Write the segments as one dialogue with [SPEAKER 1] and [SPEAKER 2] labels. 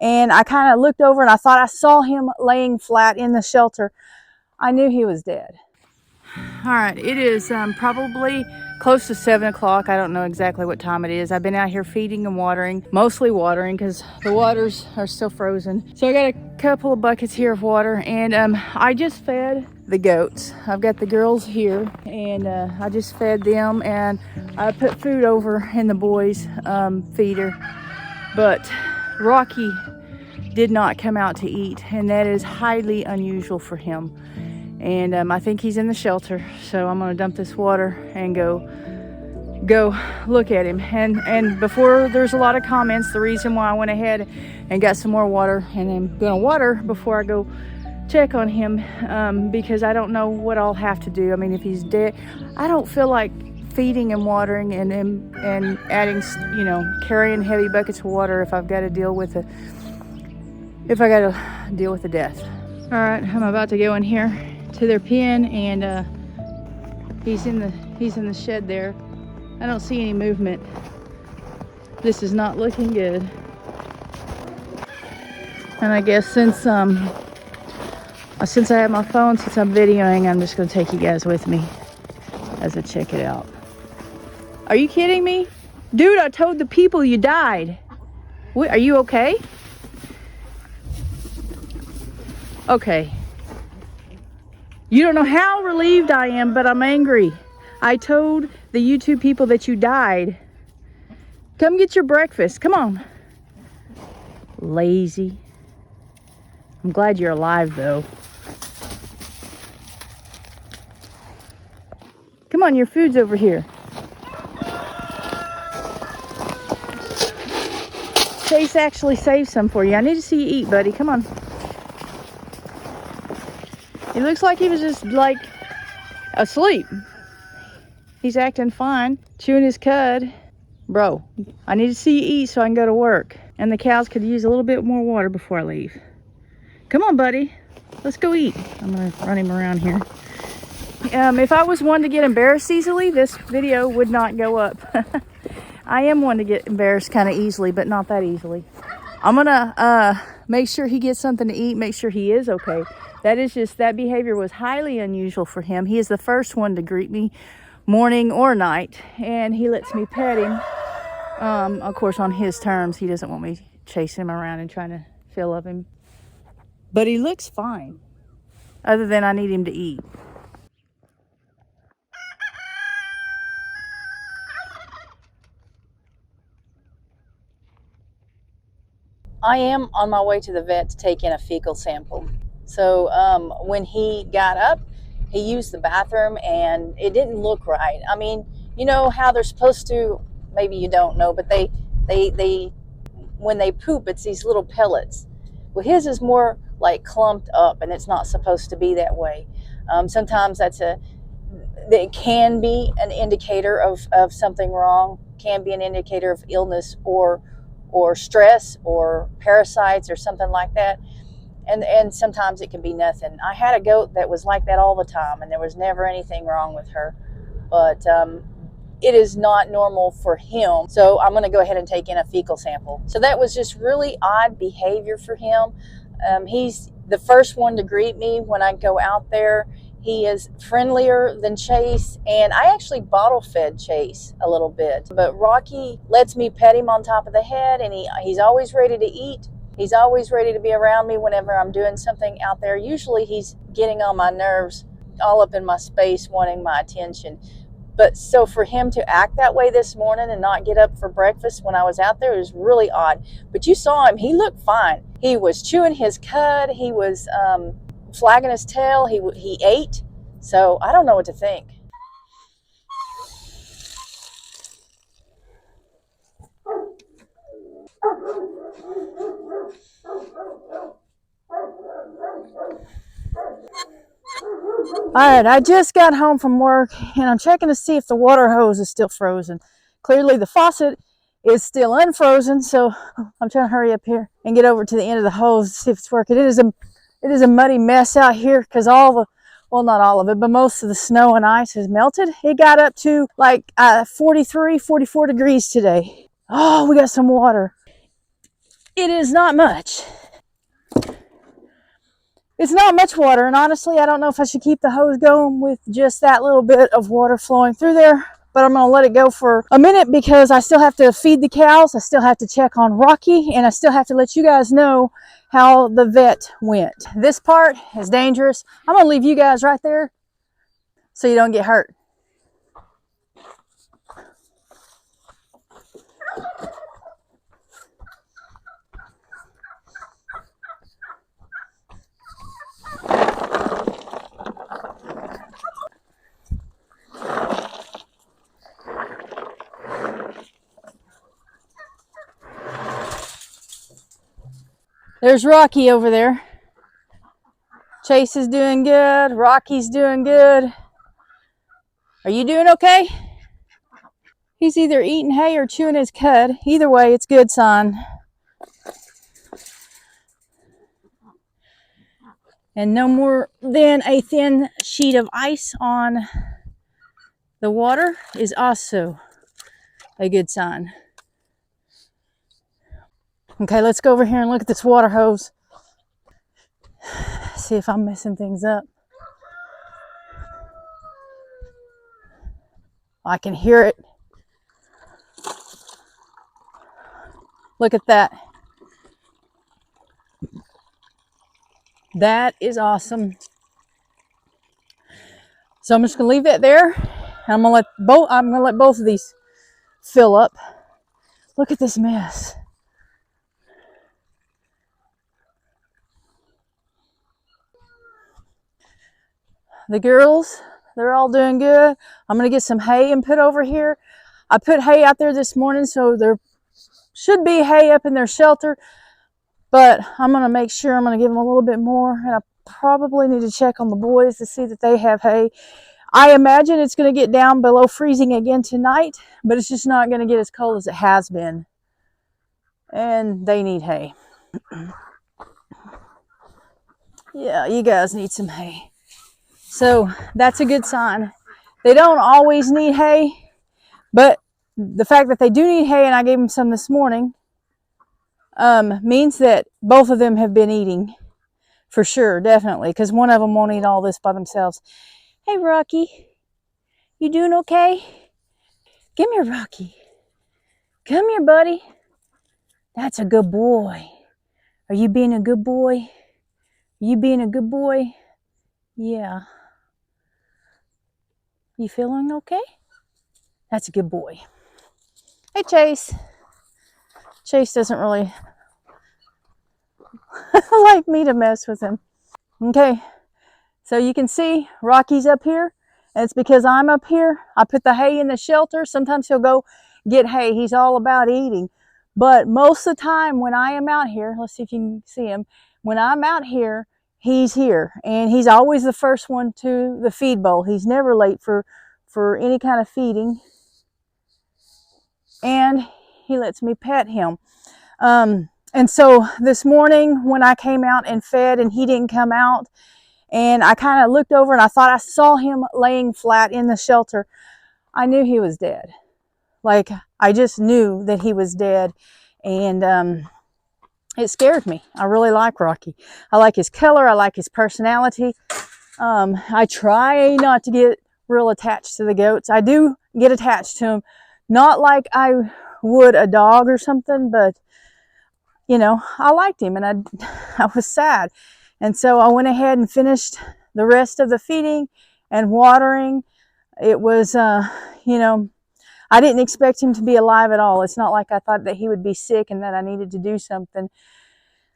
[SPEAKER 1] And I kind of looked over and I thought I saw him laying flat in the shelter. I knew he was dead. All right, it is probably close to 7 o'clock. I don't know exactly what time it is. I've been out here feeding and watering, mostly watering because the waters are still frozen. So I got a couple of buckets here of water, and I just fed the goats. I've got the girls here, and I just fed them, and I put food over in the boys' feeder. But Rocky did not come out to eat, and that is highly unusual for him. And I think he's in the shelter, so I'm gonna dump this water and go look at him. And before there's a lot of comments, the reason why I went ahead and got some more water, and I'm gonna water before I go check on him, because I don't know what I'll have to do. I mean, if he's dead, I don't feel like feeding and watering and adding, you know, carrying heavy buckets of water if I've got to deal with the death. All right, I'm about to go in here to their pen, and he's in the shed there. I don't see any movement. This is not looking good. And I guess since I have my phone, since I'm videoing, I'm just gonna take you guys with me as I check it out. Are you kidding me? Dude, I told the people you died. What, are you okay? Okay. You don't know how relieved I am, but I'm angry. I told the YouTube people that you died. Come get your breakfast. Come on. Lazy. I'm glad you're alive, though. Come on, your food's over here. Chase actually saved some for you. I need to see you eat, buddy. Come on. He looks like he was just like asleep. He's acting fine, chewing his cud. Bro, I need to see you eat so I can go to work. And the cows could use a little bit more water before I leave. Come on, buddy. Let's go eat. I'm gonna run him around here. If I was one to get embarrassed easily, this video would not go up. I am one to get embarrassed kind of easily, but not that easily. I'm gonna make sure he gets something to eat, make sure he is okay. That behavior was highly unusual for him. He is the first one to greet me morning or night, and he lets me pet him. Of course, on his terms. He doesn't want me chasing him around and trying to feel of him. But he looks fine, other than I need him to eat. I am on my way to the vet to take in a fecal sample. So when he got up, he used the bathroom and it didn't look right. I mean, you know how they're supposed to, maybe you don't know, but they when they poop, it's these little pellets. Well, his is more like clumped up, and it's not supposed to be that way. Sometimes it can be an indicator of something wrong, can be an indicator of illness or stress or parasites or something like that. And sometimes it can be nothing. I had a goat that was like that all the time, and there was never anything wrong with her. But it is not normal for him. So I'm going to go ahead and take in a fecal sample. So that was just really odd behavior for him. He's the first one to greet me when I go out there. He is friendlier than Chase, and I actually bottle fed Chase a little bit. But Rocky lets me pet him on top of the head, and he's always ready to eat. He's always ready to be around me whenever I'm doing something out there. Usually he's getting on my nerves, all up in my space, wanting my attention. But so for him to act that way this morning and not get up for breakfast when I was out there is really odd. But you saw him, he looked fine. He was chewing his cud, he was flagging his tail, he ate. So I don't know what to think. Alright, I just got home from work and I'm checking to see if the water hose is still frozen. Clearly the faucet is still unfrozen, so I'm trying to hurry up here and get over to the end of the hose to see if it's working. It is a muddy mess out here because well, not all of it, but most of the snow and ice has melted. It got up to like 43, 44 degrees today. Oh, we got some water. it is not much. It's not much water, and honestly, I don't know if I should keep the hose going with just that little bit of water flowing through there, but I'm going to let it go for a minute because I still have to feed the cows, I still have to check on Rocky, and I still have to let you guys know how the vet went. This part is dangerous. I'm going to leave you guys right there so you don't get hurt. There's Rocky over there. Chase is doing good. Rocky's doing good. Are you doing okay? He's either eating hay or chewing his cud. Either way, it's a good sign. And no more than a thin sheet of ice on the water is also a good sign. Okay, let's go over here and look at this water hose. See if I'm messing things up. I can hear it. Look at that. That is awesome. So I'm just gonna leave that there. And I'm gonna let both of these fill up. Look at this mess. The girls, they're all doing good. I'm gonna get some hay and put over here. I put hay out there this morning, so there should be hay up in their shelter, but I'm gonna make sure I'm gonna give them a little bit more, and I probably need to check on the boys to see that they have hay. I imagine it's gonna get down below freezing again tonight, but it's just not gonna get as cold as it has been, and they need hay. Yeah, you guys need some hay. So that's a good sign. They don't always need hay, but the fact that they do need hay, and I gave them some this morning, means that both of them have been eating for sure, definitely, because one of them won't eat all this by themselves. Hey, Rocky, you doing okay? Come here, Rocky. Come here, buddy. That's a good boy. Are you being a good boy? Are you being a good boy? Yeah. You feeling okay? That's a good boy. Hey, Chase. Chase doesn't really like me to mess with him. Okay, so you can see Rocky's up here, and it's because I'm up here. I put the hay in the shelter. Sometimes he'll go get hay. He's all about eating. But most of the time when I am out here, let's see if you can see him. When I'm out here, he's here, and he's always the first one to the feed bowl. He's never late for any kind of feeding, and he lets me pet him. And so this morning when I came out and fed and he didn't come out, and I kind of looked over and I thought I saw him laying flat in the shelter, I knew he was dead. Like, I just knew that he was dead, and it scared me. I really like Rocky. I like his color. I like his personality. I try not to get real attached to the goats. I do get attached to them, not like I would a dog or something, but you know, I liked him, and I was sad. And so I went ahead and finished the rest of the feeding and watering. It was, you know, I didn't expect him to be alive at all. It's not like I thought that he would be sick and that I needed to do something.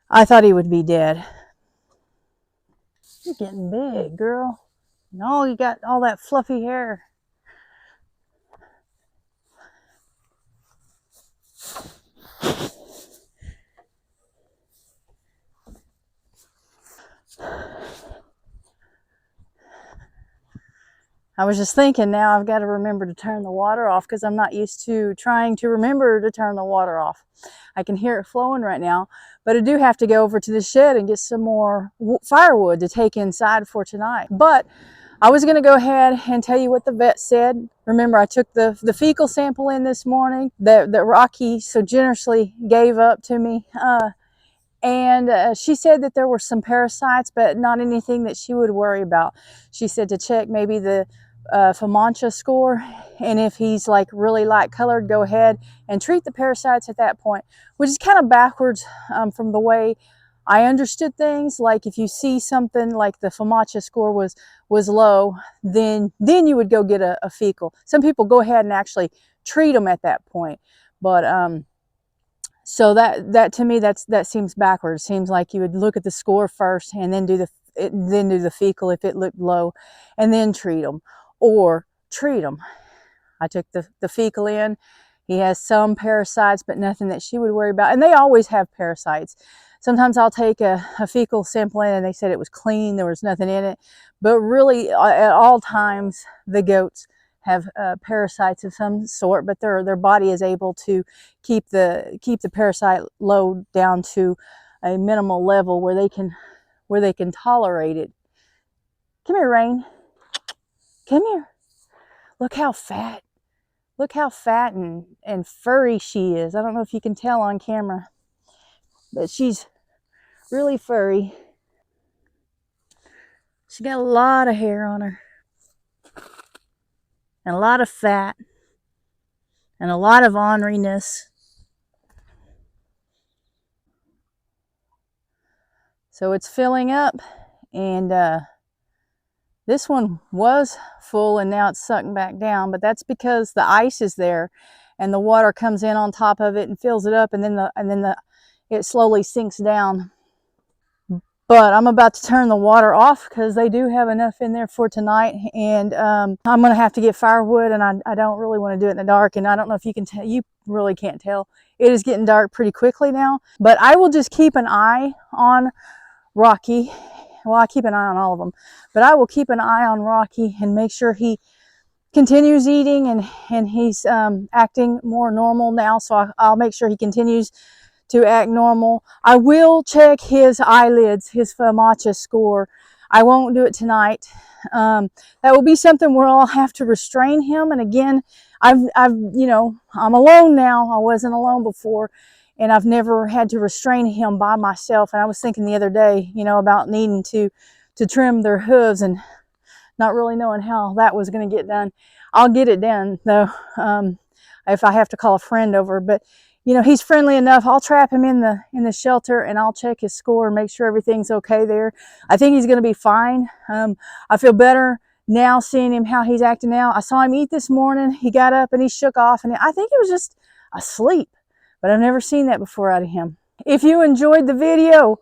[SPEAKER 1] I thought he would be dead. You're getting big, girl. No, you got all that fluffy hair. I was just thinking, now I've got to remember to turn the water off because I'm not used to trying to remember to turn the water off. I can hear it flowing right now, but I do have to go over to the shed and get some more firewood to take inside for tonight. But I was going to go ahead and tell you what the vet said. Remember, I took the fecal sample in this morning that Rocky so generously gave up to me. And she said that there were some parasites, but not anything that she would worry about. She said to check maybe the Fomantia score, and if he's like really light colored, go ahead and treat the parasites at that point, which is kind of backwards from the way I understood things. Like if you see something like the Fomantia score was low, then you would go get a fecal. Some people go ahead and actually treat them at that point, but so that to me that seems backwards. It seems like you would look at the score first and then do the fecal if it looked low, and then treat them, or treat them. I took the fecal in. He has some parasites, but nothing that she would worry about. And they always have parasites. Sometimes I'll take a fecal sample in and they said it was clean, there was nothing in it. But really, at all times, the goats have parasites of some sort, but their body is able to keep the parasite load down to a minimal level where they can tolerate it. Come here, Rain. Come here. Look how fat. Look how fat and furry she is. I don't know if you can tell on camera, but she's really furry. She got a lot of hair on her, and a lot of fat, and a lot of orneriness. So it's filling up, and this one was full and now it's sucked back down, but that's because the ice is there and the water comes in on top of it and fills it up, and then it slowly sinks down. But I'm about to turn the water off because they do have enough in there for tonight, and I'm going to have to get firewood, and I don't really want to do it in the dark. And I don't know if you can tell, you really can't tell. It is getting dark pretty quickly now, but I will just keep an eye on Rocky. Well, I keep an eye on all of them, but I will keep an eye on Rocky and make sure he continues eating, and he's acting more normal now. So I'll make sure he continues to act normal. I will check his eyelids, his Fomantia score. I won't do it tonight. That will be something where I'll have to restrain him. And again, I'm alone now. I wasn't alone before, and I've never had to restrain him by myself. And I was thinking the other day, about needing to trim their hooves and not really knowing how that was going to get done. I'll get it done though, if I have to call a friend over. But he's friendly enough. I'll trap him in the shelter, and I'll check his score and make sure everything's okay there. I think he's going to be fine. I feel better now seeing him, how he's acting now. I saw him eat this morning. He got up and he shook off, and I think he was just asleep, but I've never seen that before out of him. If you enjoyed the video,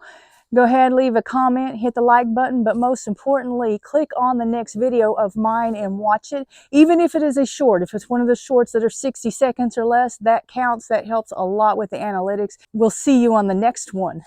[SPEAKER 1] go ahead, leave a comment, hit the like button, but most importantly, click on the next video of mine and watch it. Even if it is a short, if it's one of the shorts that are 60 seconds or less, that counts. That helps a lot with the analytics. We'll see you on the next one.